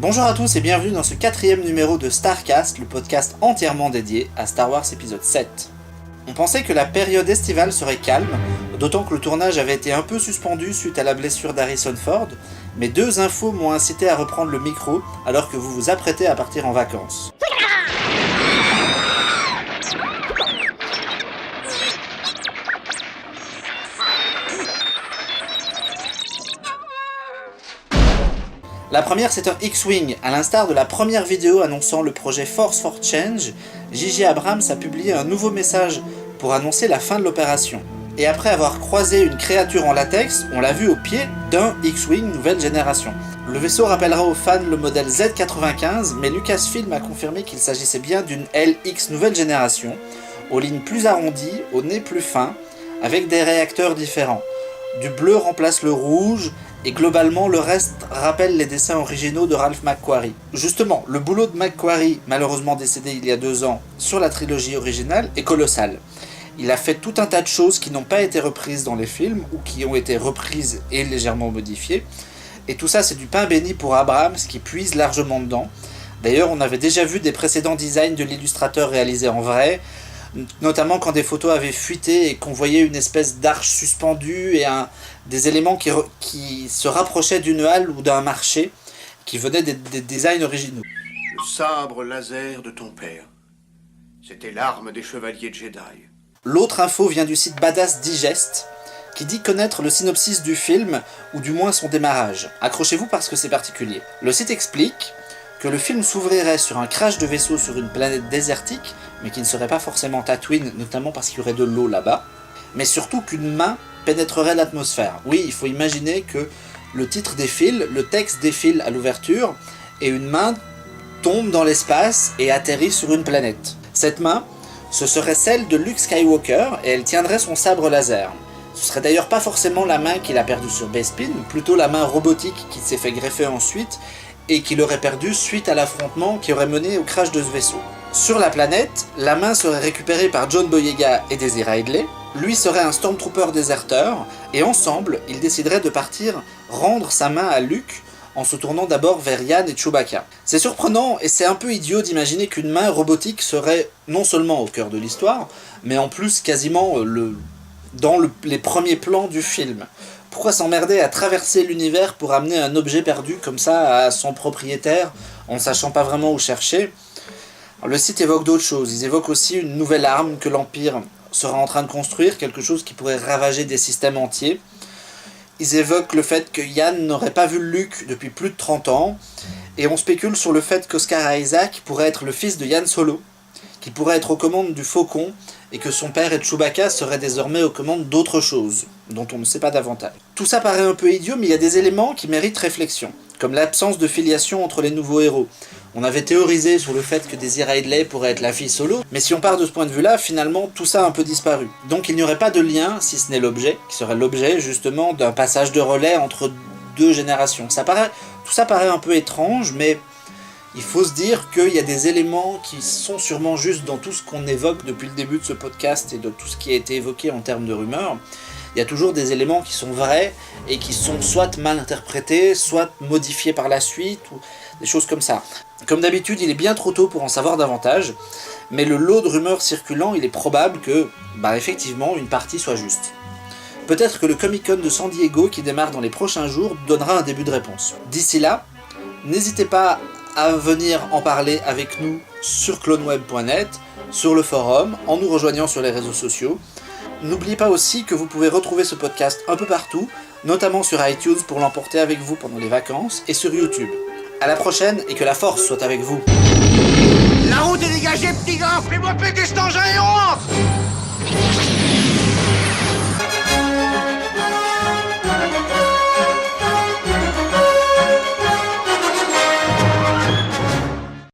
Bonjour à tous et bienvenue dans ce 4e numéro de Starcast, le podcast entièrement dédié à Star Wars épisode 7. On pensait que la période estivale serait calme, d'autant que le tournage avait été un peu suspendu suite à la blessure d'Harrison Ford, mais deux infos m'ont incité à reprendre le micro alors que vous vous apprêtez à partir en vacances. La première, c'est un X-Wing. À l'instar de la première vidéo annonçant le projet Force for Change, J.J. Abrams a publié un nouveau message pour annoncer la fin de l'opération. Et après avoir croisé une créature en latex, on l'a vu au pied d'un X-Wing nouvelle génération. Le vaisseau rappellera aux fans le modèle Z95, mais Lucasfilm a confirmé qu'il s'agissait bien d'une LX nouvelle génération, aux lignes plus arrondies, au nez plus fin, avec des réacteurs différents. Du bleu remplace le rouge, et globalement le reste rappelle les dessins originaux de Ralph McQuarrie. Justement, le boulot de McQuarrie, malheureusement décédé il y a 2 ans, sur la trilogie originale est colossal. Il a fait tout un tas de choses qui n'ont pas été reprises dans les films, ou qui ont été reprises et légèrement modifiées, et tout ça c'est du pain béni pour Abrams qui puise largement dedans. D'ailleurs, on avait déjà vu des précédents designs de l'illustrateur réalisés en vrai, notamment quand des photos avaient fuité et qu'on voyait une espèce d'arche suspendue et des éléments qui se rapprochaient d'une halle ou d'un marché, qui venaient des designs originaux. Le sabre laser de ton père. C'était l'arme des chevaliers Jedi. L'autre info vient du site Badass Digest, qui dit connaître le synopsis du film, ou du moins son démarrage. Accrochez-vous parce que c'est particulier. Le site explique que le film s'ouvrirait sur un crash de vaisseau sur une planète désertique, mais qui ne serait pas forcément Tatooine, notamment parce qu'il y aurait de l'eau là-bas, mais surtout qu'une main pénétrerait l'atmosphère. Oui, il faut imaginer que le titre défile, le texte défile à l'ouverture, et une main tombe dans l'espace et atterrit sur une planète. Cette main, ce serait celle de Luke Skywalker, et elle tiendrait son sabre laser. Ce serait d'ailleurs pas forcément la main qu'il a perdue sur Bespin, plutôt la main robotique qui s'est fait greffer ensuite, et qu'il aurait perdu suite à l'affrontement qui aurait mené au crash de ce vaisseau. Sur la planète, la main serait récupérée par John Boyega et Daisy Ridley, lui serait un Stormtrooper déserteur, et ensemble, ils décideraient de partir rendre sa main à Luke, en se tournant d'abord vers Yann et Chewbacca. C'est surprenant et c'est un peu idiot d'imaginer qu'une main robotique serait non seulement au cœur de l'histoire, mais en plus quasiment dans les premiers plans du film. Pourquoi s'emmerder à traverser l'univers pour amener un objet perdu comme ça à son propriétaire, en ne sachant pas vraiment où chercher? Alors, le site évoque d'autres choses. Ils évoquent aussi une nouvelle arme que l'Empire sera en train de construire, quelque chose qui pourrait ravager des systèmes entiers. Ils évoquent le fait que Yann n'aurait pas vu Luke depuis plus de 30 ans, et on spécule sur le fait qu'Oscar Isaac pourrait être le fils de Yann Solo, qui pourrait être aux commandes du Faucon, et que son père et Chewbacca seraient désormais aux commandes d'autres choses, dont on ne sait pas davantage. Tout ça paraît un peu idiot, mais il y a des éléments qui méritent réflexion, comme l'absence de filiation entre les nouveaux héros. On avait théorisé sur le fait que Daisy Ridley pourrait être la fille Solo, mais si on part de ce point de vue-là, finalement, tout ça a un peu disparu. Donc il n'y aurait pas de lien, si ce n'est l'objet, qui serait l'objet, justement, d'un passage de relais entre 2 générations. Tout ça paraît un peu étrange, mais il faut se dire qu'il y a des éléments qui sont sûrement justes dans tout ce qu'on évoque depuis le début de ce podcast et de tout ce qui a été évoqué en termes de rumeurs. Il y a toujours des éléments qui sont vrais et qui sont soit mal interprétés, soit modifiés par la suite, ou des choses comme ça. Comme d'habitude, il est bien trop tôt pour en savoir davantage, mais le lot de rumeurs circulant, il est probable que, effectivement, une partie soit juste. Peut-être que le Comic-Con de San Diego, qui démarre dans les prochains jours, donnera un début de réponse. D'ici là, n'hésitez pas à venir en parler avec nous sur cloneweb.net, sur le forum, en nous rejoignant sur les réseaux sociaux. N'oubliez pas aussi que vous pouvez retrouver ce podcast un peu partout, notamment sur iTunes pour l'emporter avec vous pendant les vacances, et sur YouTube. À la prochaine, et que la force soit avec vous. La route est dégagée, petit gars. Fais-moi péter cet engin et on rentre.